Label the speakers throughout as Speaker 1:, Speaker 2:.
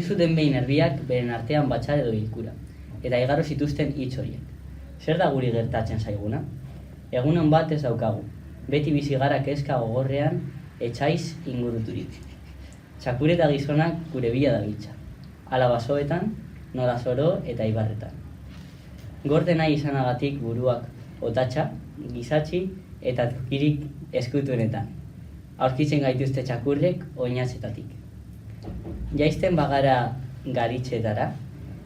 Speaker 1: zuten behin erbiak beren artean batzar edo bilkura, eta igaro zituzten hitz horiek. Zer da guri gertatzen zaiguna? Egunon bat ez daukagu, beti bizi gara kezka gogorrean etxaiz inguruturik. Txakureta gizonak gure bila dabiltza, ala basoetan, nola zoro eta ibarretan. Gorde nahi izanagatik buruak otatxa, gizatxi eta tokirik eskutuenetan. Aurkitzen gaituzte txakurrek oinatzetatik. Jaizten bagara garitxetara,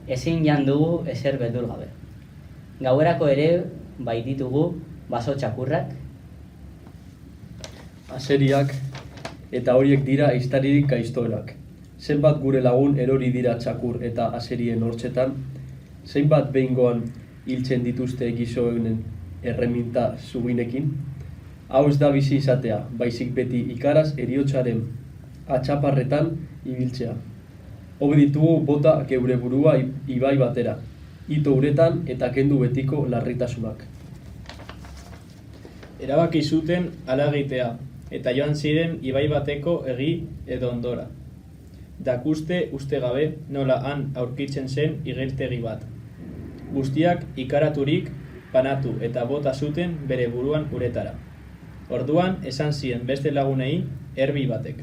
Speaker 1: ezin jan dugu ezer beldur gabe. Gauerako ere baititugu baso txakurrak,
Speaker 2: azeriak, eta horiek dira ehiztaririk gaiztoenak. Zenbat gure lagun erori dira txakur eta azerien hortzetan, zenbat behingoan hiltzen dituzte gizoenen erreminta zuginekin. Hau ez da bizi izatea, baizik beti ikaraz heriotzaren atxaparretan ibiltzea. Hobe ditugu bota geure burua ibai batera, ito uretan eta kendu betiko larritasunak.
Speaker 3: Erabaki zuten hala egitea, eta joan ziren ibai bateko egi edo ondora. Dakuste uste gabe nola han aurkitzen zen igeltegi bat. Guztiak ikaraturik banatu eta bota zuten bere buruan uretara. Orduan esan zien beste lagunei erbi batek.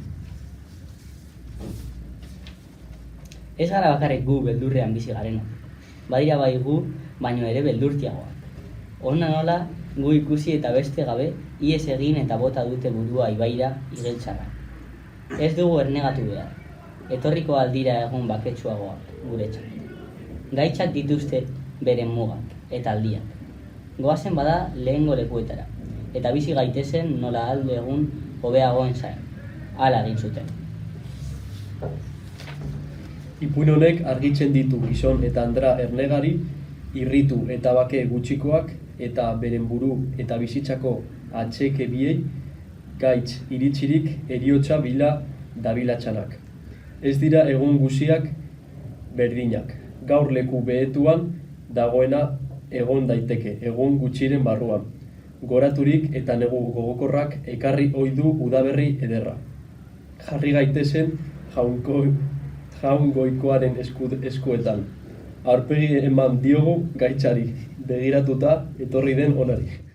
Speaker 1: Ez gara bakarrik gu beldurrean bizi garenak. Badira bai gu, baino ere beldurtiagoak. Hona nola, gu ikusi eta beste gabe, ihes egin eta bota dute burua ibaira igeltxarra. Ez dugu ernegatu behar. Etorriko aldira egun baketsuagoak guretzat. Gaitzak dituzte beren mugak eta aldiak. Goazen bada lehengo lekuetara, eta bizi gaitezen nola alde egun hobeagoen zain. Hala egin zuten.
Speaker 2: Ipuin honek argitzen ditu gizon eta andra ernegari, irritu eta bake gutxikoak eta beren buru eta bizitzako atseke biei gaitz iritsirik heriotza bila dabilatzanak. Ez dira egun guziak berdinak. Gaur leku behetuan dagoena egon daiteke, egun gutxiren barruan. Goraturik eta negu gogokorrak ekarri ohi du udaberri ederra. Jarri gaitezen jaun goikoaren eskuetan. Aurpegi eman diogu gaitzari, begiratuta etorri den onari.